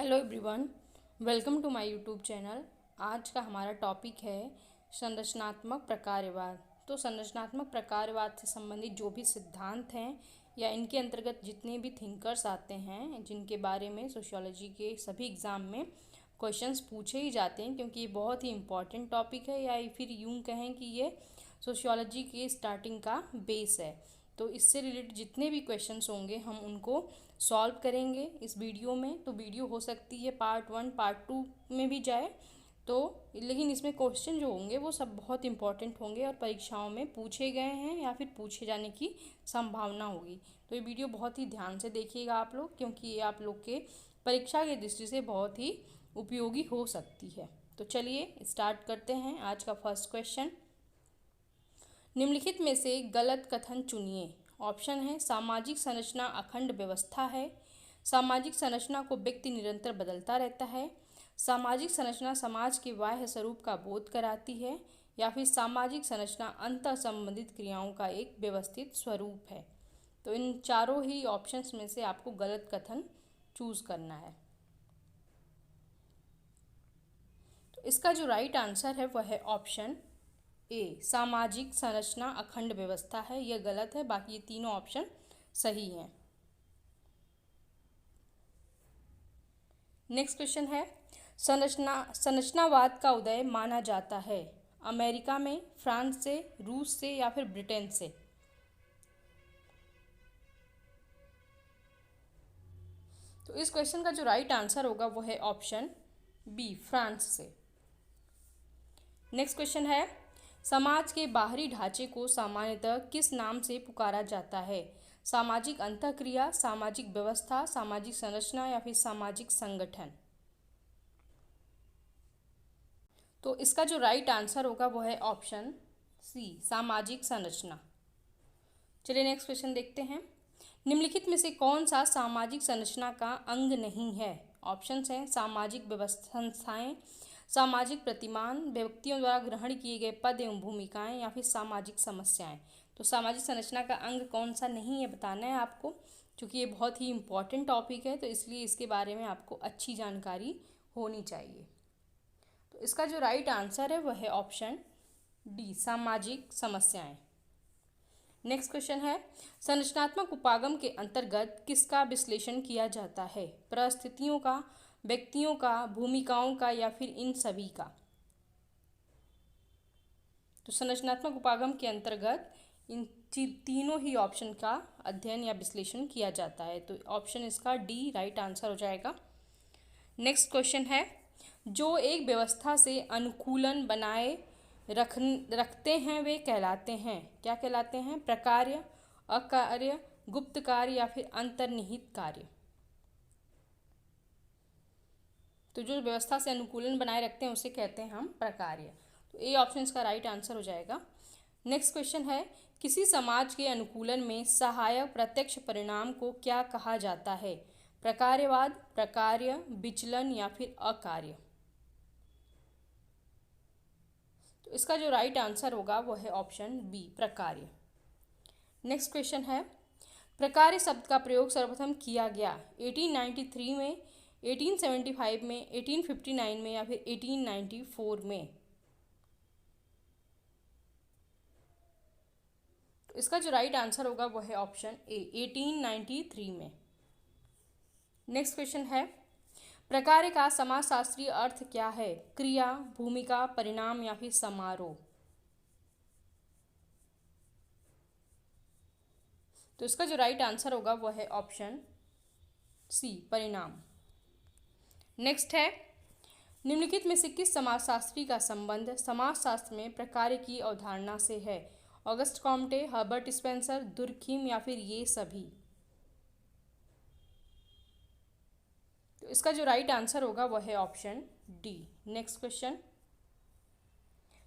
Hello everyone, welcome to my YouTube channel. आज का हमारा टॉपिक है संरचनात्मक प्रकारवाद। तो संरचनात्मक प्रकारवाद से संबंधित जो भी सिद्धांत हैं या इनके अंतर्गत जितने भी थिंकर्स आते हैं जिनके बारे में सोशियोलॉजी के सभी एग्ज़ाम में क्वेश्चंस पूछे ही जाते हैं, क्योंकि ये बहुत ही इम्पॉर्टेंट टॉपिक है, या फिर यूँ कहें कि ये सोशियोलॉजी के स्टार्टिंग का बेस है। तो इससे रिलेटेड जितने भी क्वेश्चंस होंगे हम उनको सॉल्व करेंगे इस वीडियो में। तो वीडियो हो सकती है पार्ट 1 पार्ट 2 में भी जाए, तो लेकिन इसमें क्वेश्चन जो होंगे वो सब बहुत इंपॉर्टेंट होंगे और परीक्षाओं में पूछे गए हैं या फिर पूछे जाने की संभावना होगी। तो ये वीडियो बहुत ही ध्यान से देखिएगा आप लोग, क्योंकि ये आप लोग के परीक्षा की दृष्टि से बहुत ही उपयोगी हो सकती है। तो चलिए स्टार्ट करते हैं। आज का फर्स्ट क्वेश्चन, निम्नलिखित में से गलत कथन चुनिए। ऑप्शन है सामाजिक संरचना अखंड व्यवस्था है, सामाजिक संरचना को व्यक्ति निरंतर बदलता रहता है, सामाजिक संरचना समाज के बाह्य स्वरूप का बोध कराती है, या फिर सामाजिक संरचना अंतर संबंधित क्रियाओं का एक व्यवस्थित स्वरूप है। तो इन चारों ही ऑप्शंस में से आपको गलत कथन चूज करना है। तो इसका जो राइट आंसर है वह है ऑप्शन ए, सामाजिक संरचना अखंड व्यवस्था है। यह गलत है, बाकी ये तीनों ऑप्शन सही हैं। नेक्स्ट क्वेश्चन है, संरचनावाद का उदय माना जाता है अमेरिका में, फ्रांस से, रूस से, या फिर ब्रिटेन से। तो इस क्वेश्चन का जो राइट आंसर होगा वो है ऑप्शन बी, फ्रांस से। नेक्स्ट क्वेश्चन है, समाज के बाहरी ढांचे को सामान्यतः किस नाम से पुकारा जाता है? सामाजिक अंतःक्रिया, सामाजिक व्यवस्था, सामाजिक संरचना, या फिर सामाजिक संगठन। तो इसका जो राइट आंसर होगा वो है ऑप्शन सी, सामाजिक संरचना। चलिए नेक्स्ट क्वेश्चन देखते हैं, निम्नलिखित में से कौन सा सामाजिक संरचना का अंग नहीं है? ऑप्शंस हैं सामाजिक व्यवस्था संस्थाएं, सामाजिक प्रतिमान, व्यक्तियों द्वारा ग्रहण किए गए पद एवं भूमिकाएं, या फिर सामाजिक समस्याएं। तो सामाजिक संरचना का अंग कौन सा नहीं है बताना है आपको, क्योंकि ये बहुत ही इम्पॉर्टेंट टॉपिक है, तो इसलिए इसके बारे में आपको अच्छी जानकारी होनी चाहिए। तो इसका जो राइट आंसर है वह है ऑप्शन डी, सामाजिक समस्याएं। नेक्स्ट क्वेश्चन है, संरचनात्मक उपागम के अंतर्गत किसका विश्लेषण किया जाता है? परिस्थितियों का, व्यक्तियों का, भूमिकाओं का, या फिर इन सभी का। तो संरचनात्मक उपागम के अंतर्गत इन तीनों ही ऑप्शन का अध्ययन या विश्लेषण किया जाता है। तो ऑप्शन इसका डी राइट आंसर हो जाएगा। नेक्स्ट क्वेश्चन है, जो एक व्यवस्था से अनुकूलन बनाए रखते हैं वे कहलाते हैं, क्या कहलाते हैं? प्रकार्य, अकार्य, गुप्त कार्य, या फिर अंतर्निहित कार्य। तो जो व्यवस्था से अनुकूलन बनाए रखते हैं उसे कहते हैं हम प्रकार्य। तो ए ऑप्शन इसका राइट आंसर हो जाएगा। नेक्स्ट क्वेश्चन है, किसी समाज के अनुकूलन में सहायक प्रत्यक्ष परिणाम को क्या कहा जाता है? प्रकार्यवाद, प्रकार्य, विचलन, या फिर अकार्य। तो इसका जो राइट आंसर होगा वो है ऑप्शन बी, प्रकार्य। नेक्स्ट क्वेश्चन है, प्रकार्य शब्द का प्रयोग सर्वप्रथम किया गया 1893 में, 1875 में, 1859 में, या फिर 1894 में। तो इसका जो राइट आंसर होगा वो है ऑप्शन ए, 1893 में। नेक्स्ट क्वेश्चन है, प्रकार्य का समाजशास्त्रीय अर्थ क्या है? क्रिया, भूमिका, परिणाम, या फिर समारोह। तो इसका जो राइट आंसर होगा वह है ऑप्शन सी, परिणाम। नेक्स्ट है, निम्नलिखित में से किस समाजशास्त्री का संबंध समाजशास्त्र में प्रकार्य की अवधारणा से है? August Comte, Herbert Spencer, Durkheim, या फिर ये सभी। तो इसका जो राइट आंसर होगा वह है ऑप्शन डी। नेक्स्ट क्वेश्चन,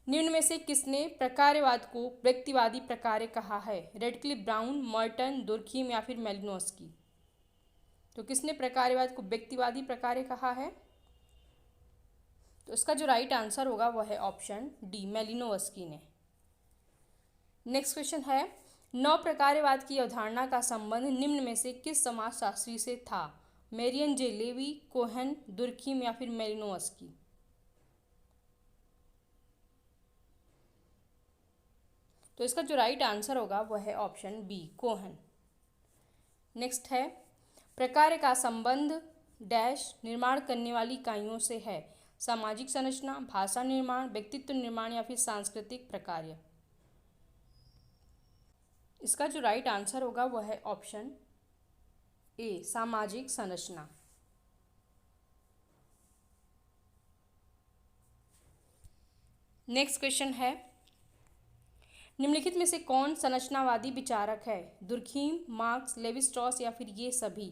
निम्न में से किसने प्रकार्यवाद को व्यक्तिवादी प्रकार्य कहा है? रेडक्लिफ ब्राउन, मर्टन, दुर्खीम, या फिर मेलिनोस्की। तो किसने प्रकार्यवाद को व्यक्तिवादी प्रकार्य कहा है? तो इसका जो राइट आंसर होगा वह है ऑप्शन डी, मेलिनोस्की ने। नेक्स्ट क्वेश्चन है, नव प्रकार्यवाद की अवधारणा का संबंध निम्न में से किस समाजशास्त्री से था? मेरियन जे लेवी, कोहेन, दुर्खीम या फिर मेलिनोवस्की। तो इसका जो राइट आंसर होगा वह है ऑप्शन बी, कोहन। नेक्स्ट है, प्रकार्य का संबंध डैश निर्माण करने वाली इकाइयों से है। सामाजिक संरचना, भाषा निर्माण, व्यक्तित्व निर्माण या फिर सांस्कृतिक प्रकार्य। इसका जो राइट आंसर होगा वह है ऑप्शन ए, सामाजिक संरचना। नेक्स्ट क्वेश्चन है, निम्नलिखित में से कौन संरचनावादी विचारक है? दुर्खीम, मार्क्स, लेवी स्ट्रॉस या फिर ये सभी।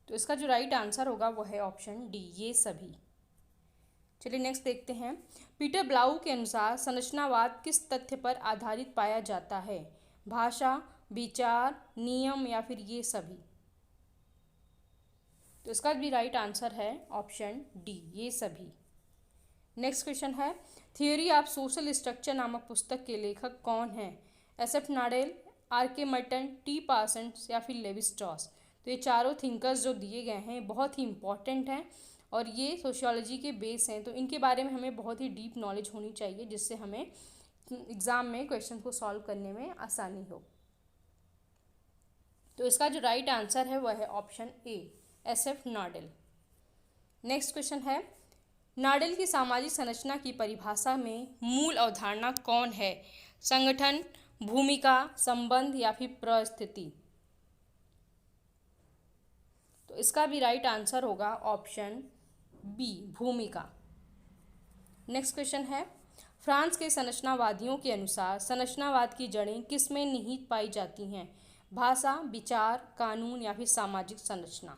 तो इसका जो राइट आंसर होगा वह है ऑप्शन डी, ये सभी। चलिए नेक्स्ट देखते हैं, पीटर ब्लाउ के अनुसार संरचनावाद किस तथ्य पर आधारित पाया जाता है? भाषा, विचार, नियम या फिर ये सभी। तो इसका भी राइट आंसर है ऑप्शन डी, ये सभी। नेक्स्ट क्वेश्चन है, थियोरी ऑफ सोशल स्ट्रक्चर नामक पुस्तक के लेखक कौन हैं? SF Nadel, R K. Merton, T. Parsons या फिर लेवी स्ट्रॉस। तो ये चारों थिंकर्स जो दिए गए हैं बहुत ही इंपॉर्टेंट हैं और ये सोशियोलॉजी के बेस हैं, तो इनके बारे में हमें बहुत ही डीप नॉलेज होनी चाहिए जिससे हमें एग्ज़ाम में क्वेश्चन को सॉल्व करने में आसानी हो। तो इसका जो राइट आंसर है वह है option A, SF Nadel. Next question है, नाडेल की सामाजिक संरचना की परिभाषा में मूल अवधारणा कौन है? संगठन, भूमिका, संबंध या फिर परिस्थिति। तो इसका भी राइट आंसर होगा ऑप्शन बी, भूमिका। नेक्स्ट क्वेश्चन है, फ्रांस के संरचनावादियों के अनुसार संरचनावाद की जड़ें किसमें निहित पाई जाती हैं? भाषा, विचार, कानून या फिर सामाजिक संरचना।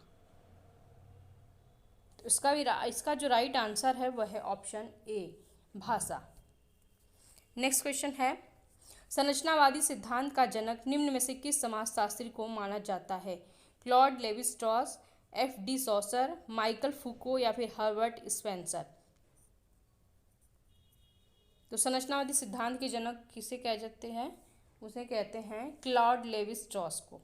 तो इसका जो राइट आंसर है वह है ऑप्शन ए, भाषा। नेक्स्ट क्वेश्चन है, संरचनावादी सिद्धांत का जनक निम्न में से किस समाजशास्त्री को माना जाता है? Claude Levi Strauss, F D. Saussure, Michael Foucault या फिर हर्बर्ट स्पेंसर। तो संरचनावादी सिद्धांत के जनक किसे कह जाते हैं? उसे कहते हैं क्लॉड लेवी स्ट्रॉस को।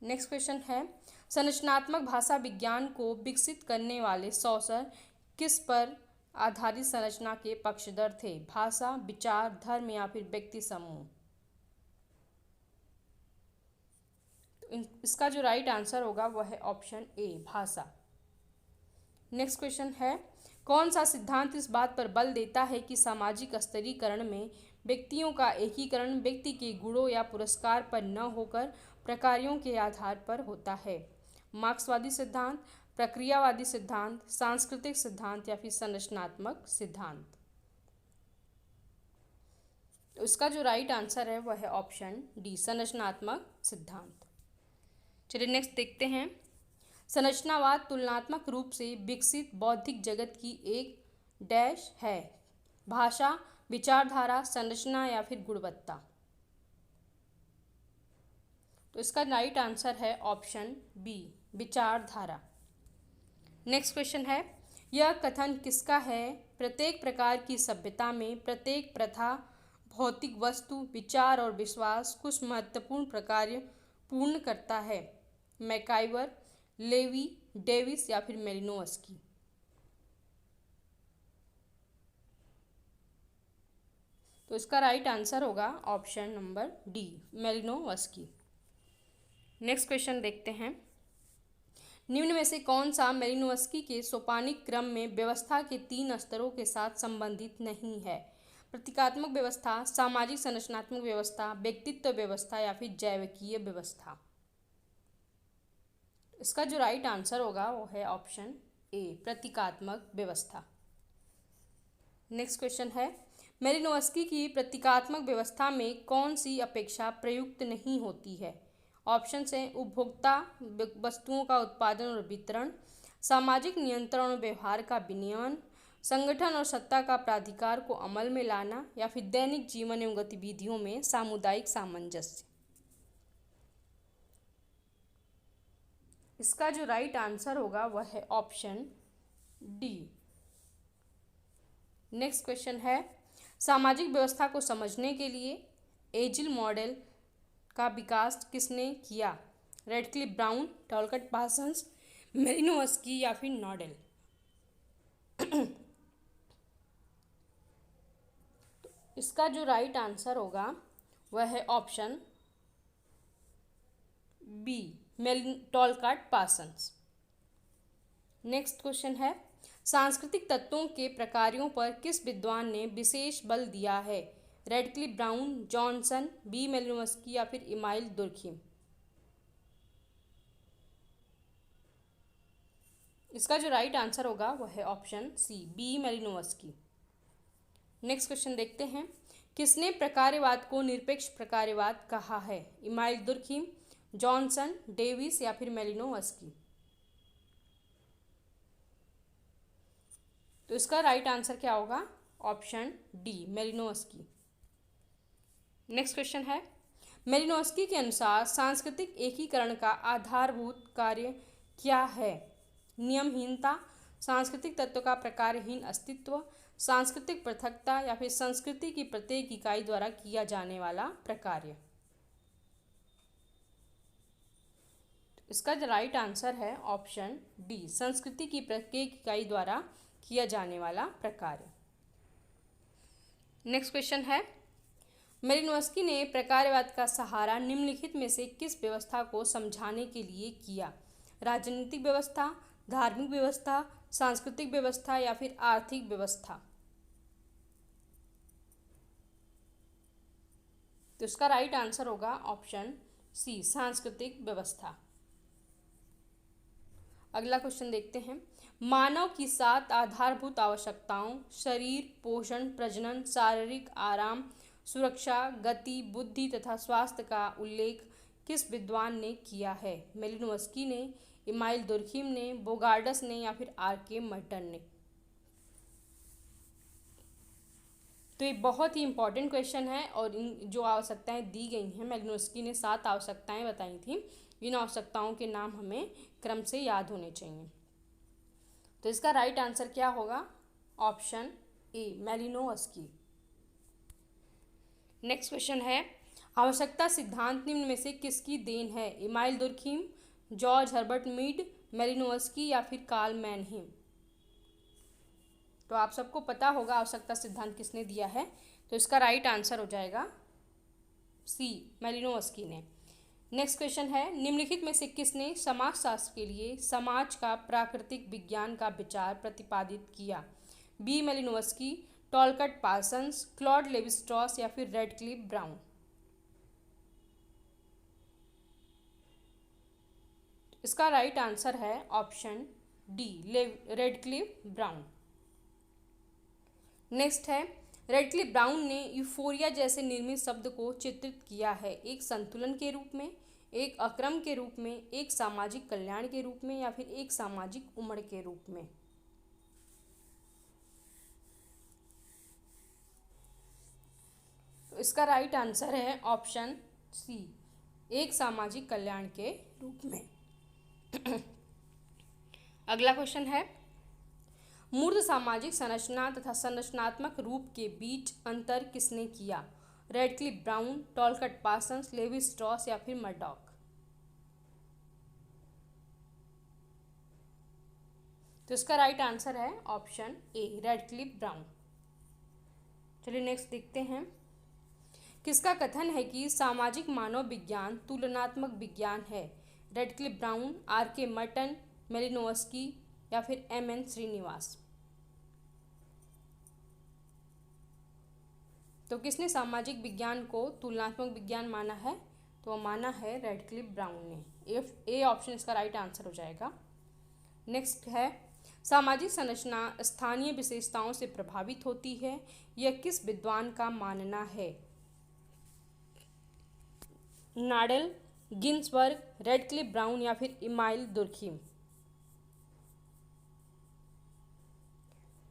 नेक्स्ट क्वेश्चन है, संरचनात्मक भाषा विज्ञान को विकसित करने वाले सॉसर किस पर आधारित संरचना के पक्षधर थे? भाषा, विचार, धर्म या फिर व्यक्ति समूह। इसका जो राइट आंसर होगा वह है ऑप्शन ए, भाषा। नेक्स्ट क्वेश्चन है, कौन सा सिद्धांत इस बात पर बल देता है कि सामाजिक स्तरीकरण में व्यक्तियों का एकीकरण व्यक्ति के गुणों या पुरस्कार पर न होकर प्रकारों के आधार पर होता है? मार्क्सवादी सिद्धांत, प्रक्रियावादी सिद्धांत, सांस्कृतिक सिद्धांत या फिर संरचनात्मक सिद्धांत। तो इसका जो राइट आंसर है वह है ऑप्शन डी, संरचनात्मक सिद्धांत। चलिए नेक्स्ट देखते हैं, संरचनावाद तुलनात्मक रूप से विकसित बौद्धिक जगत की एक डैश है। भाषा, विचारधारा, संरचना या फिर गुणवत्ता। तो इसका राइट आंसर है ऑप्शन बी, विचारधारा। नेक्स्ट क्वेश्चन है, यह कथन किसका है? प्रत्येक प्रकार की सभ्यता में प्रत्येक प्रथा, भौतिक वस्तु, विचार और विश्वास कुछ महत्वपूर्ण प्रकार पूर्ण करता है। मैकाइवर, लेवी, डेविस या फिर मेलिनोवस्की। तो इसका राइट आंसर होगा option number D, Malinowski. Next question देखते हैं, निम्न में से कौन सा मेलिनोवस्की के सोपानिक क्रम में व्यवस्था के 3 स्तरों के साथ संबंधित नहीं है? प्रतीकात्मक व्यवस्था, सामाजिक संरचनात्मक व्यवस्था, व्यक्तित्व व्यवस्था या फिर जैविकीय व्यवस्था। इसका जो राइट आंसर होगा वो है ऑप्शन ए, प्रतीकात्मक व्यवस्था। नेक्स्ट क्वेश्चन है, मेलिनोवस्की की प्रतीकात्मक व्यवस्था में कौन सी अपेक्षा प्रयुक्त नहीं होती है? ऑप्शन हैं उपभोक्ता वस्तुओं का उत्पादन और वितरण, सामाजिक नियंत्रण और व्यवहार का विनियमन, संगठन और सत्ता का प्राधिकार को अमल में लाना या फिर दैनिक जीवन एवं गतिविधियों में सामुदायिक सामंजस्य। इसका जो राइट आंसर होगा वह है ऑप्शन डी। नेक्स्ट क्वेश्चन है, सामाजिक व्यवस्था को समझने के लिए एजिल मॉडल का विकास किसने किया? रेडक्लिफ ब्राउन, टॉलकट पार्सन्स, मेलिनोवस्की या फिर नॉडेल। इसका जो राइट आंसर होगा वह है option B, Talcott Parsons. Next question है, सांस्कृतिक तत्वों के प्रकारों पर किस विद्वान ने विशेष बल दिया है? रेडक्लिफ ब्राउन, जॉनसन, बी मेलिनोवस्की या फिर इमाइल दुर्खिम। इसका जो राइट आंसर होगा वह है option C, B Malinowski. Next question देखते हैं, किसने प्रकार्यवाद को निरपेक्ष प्रकार्यवाद कहा है? इमाइल दुर्खिम, जॉनसन, डेविस या फिर मेलिनोवस्की। तो इसका राइट आंसर क्या होगा? Option D, Malinowski. Next question है, मेलिनोवस्की के अनुसार सांस्कृतिक एकीकरण का आधारभूत कार्य क्या है? नियमहीनता, सांस्कृतिक तत्व का प्रकारहीन अस्तित्व, सांस्कृतिक पृथकता या फिर संस्कृति की प्रत्येक इकाई द्वारा किया जाने वाला प्रकार्य। इसका जो राइट आंसर है ऑप्शन डी, संस्कृति की प्रत्येक इकाई द्वारा किया जाने वाला प्रकार्य। नेक्स्ट क्वेश्चन है, मेलिनोवस्की ने प्रकार्यवाद का सहारा निम्नलिखित में से किस व्यवस्था को समझाने के लिए किया? राजनीतिक व्यवस्था, धार्मिक व्यवस्था, सांस्कृतिक व्यवस्था या फिर आर्थिक व्यवस्था। तो इसका राइट आंसर होगा ऑप्शन सी, सांस्कृतिक व्यवस्था। अगला क्वेश्चन देखते हैं, मानव की 7 आधारभूत आवश्यकताओं शरीर, पोषण, प्रजनन, शारीरिक आराम, सुरक्षा, गति, बुद्धि तथा स्वास्थ्य का उल्लेख किस विद्वान ने किया है? मेलिनोवस्की ने, इमाइल दुर्खिम ने, बोगार्डस ने या फिर आर.के. मर्टन ने। तो ये बहुत ही इंपॉर्टेंट क्वेश्चन है और इन जो आवश्यकताएं दी गई हैं, मेलिनोवस्की ने 7 आवश्यकताएं बताई थी। इन आवश्यकताओं के नाम हमें क्रम से याद होने चाहिए। तो इसका राइट आंसर क्या होगा? Option A, Malinowski. Next question है, आवश्यकता सिद्धांत निम्न में से किसकी देन है? Emile Durkheim, George Herbert Mead, Malinowski या फिर कार्ल मैनहीम। तो आप सबको पता होगा आवश्यकता सिद्धांत किसने दिया है, तो इसका राइट आंसर हो जाएगा सी, मेलिनोवस्की ने। नेक्स्ट क्वेश्चन है, निम्नलिखित में से किसने समाजशास्त्र के लिए समाज का प्राकृतिक विज्ञान का विचार प्रतिपादित किया? B Malinowski, Talcott Parsons, Claude Levi-Strauss या फिर रेडक्लिफ ब्राउन। इसका राइट आंसर है option D, Radcliffe Brown. Next है, रेडक्लिफ ब्राउन ने यूफोरिया जैसे निर्मित शब्द को चित्रित किया है? एक संतुलन के रूप में, एक अक्रम के रूप में, एक सामाजिक कल्याण के रूप में या फिर एक सामाजिक उमड़ के रूप में। तो इसका राइट आंसर है ऑप्शन सी, एक सामाजिक कल्याण के रूप में। अगला क्वेश्चन है, मूर्त सामाजिक संरचना तथा संरचनात्मक रूप के बीच अंतर किसने किया? रेडक्लिफ ब्राउन, टॉलकट पार्सन्स, लेवी-स्ट्रॉस या फिर मर्डॉक। तो इसका राइट आंसर है ऑप्शन ए, रेडक्लिफ ब्राउन। चलिए नेक्स्ट देखते हैं, किसका कथन है कि सामाजिक मानव विज्ञान तुलनात्मक विज्ञान है? Radcliffe Brown, R K. Merton, Malinowski या फिर एम.एन. श्रीनिवास। तो किसने सामाजिक विज्ञान को तुलनात्मक विज्ञान माना है? तो वो माना है रेडक्लिफ ब्राउन ने। ए ऑप्शन इसका राइट आंसर हो जाएगा। नेक्स्ट है, सामाजिक संरचना स्थानीय विशेषताओं से प्रभावित होती है, यह किस विद्वान का मानना है? नाडेल, गिन्सबर्ग, रेडक्लिफ ब्राउन या फिर इमाइल दुर्खिम।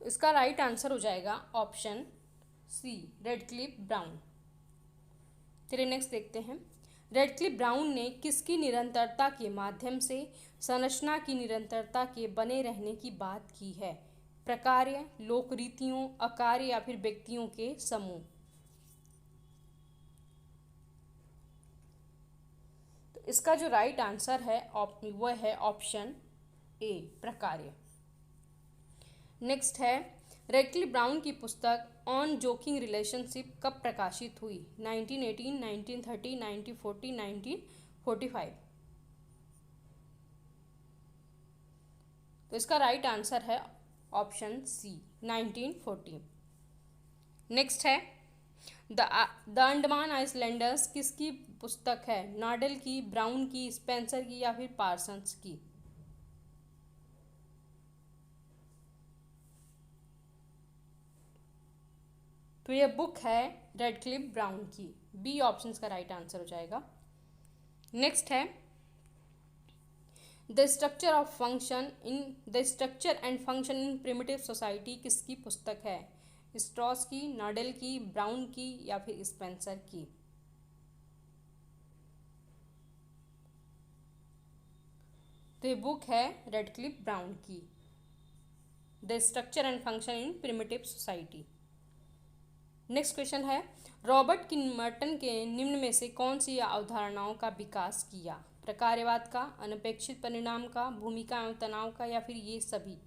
इसका राइट आंसर हो जाएगा ऑप्शन सी, रेडक्लिफ ब्राउन। चलिए नेक्स्ट देखते हैं, रेडक्लिफ ब्राउन ने किसकी निरंतरता के माध्यम से संरचना की निरंतरता के बने रहने की बात की है? प्रकार्य, लोकरीतियों, अकार्य या फिर व्यक्तियों के समूह। इसका जो राइट आंसर है वो है ऑप्शन ए, प्रकार्य। नेक्स्ट है, रेडक्लिफ ब्राउन की पुस्तक ऑन जोकिंग रिलेशनशिप कब प्रकाशित हुई? 1918, 1930, 1940, 1945। तो इसका राइट आंसर है ऑप्शन सी, 1940। नेक्स्ट है, द अंडमान आइसलैंडर्स किसकी पुस्तक है? नॉडेल की, ब्राउन की, स्पेंसर की या फिर पार्सन्स की? तो ये बुक है रेडक्लिफ ब्राउन की, बी ऑप्शन का राइट आंसर हो जाएगा। नेक्स्ट है, the structure and function in primitive society किसकी पुस्तक है? स्ट्रॉस की, नॉडेल की, ब्राउन की या फिर स्पेंसर की? तो ये बुक है रेडक्लिफ ब्राउन की, the structure and function in primitive society. Next question है, रॉबर्ट किनमर्टन के निम्न में से कौन सी अवधारणाओं का विकास किया? प्रकार्यवाद का, अनपेक्षित परिणाम का, भूमिका एवं तनाव का या फिर ये सभी?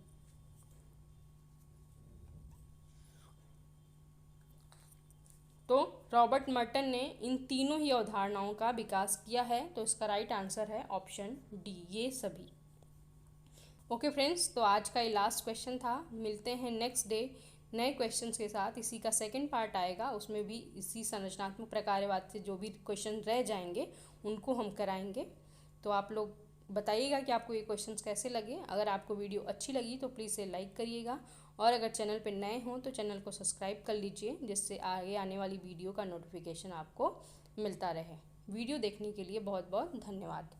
तो रॉबर्ट मर्टन ने इन तीनों ही अवधारणाओं का विकास किया है, तो इसका राइट आंसर है ऑप्शन डी, ये सभी। ओके फ्रेंड्स, तो आज का ये लास्ट क्वेश्चन था। मिलते हैं नेक्स्ट डे नए क्वेश्चंस के साथ। इसी का सेकंड पार्ट आएगा, उसमें भी इसी संरचनात्मक प्रकार्यवाद से जो भी क्वेश्चन रह जाएंगे उनको हम कराएंगे। तो आप लोग बताइएगा कि आपको ये क्वेश्चंस कैसे लगे। अगर आपको वीडियो अच्छी लगी तो प्लीज़ इसे लाइक करिएगा, और अगर चैनल पर नए हों तो चैनल को सब्सक्राइब कर लीजिए, जिससे आगे आने वाली वीडियो का नोटिफिकेशन आपको मिलता रहे। वीडियो देखने के लिए बहुत बहुत धन्यवाद।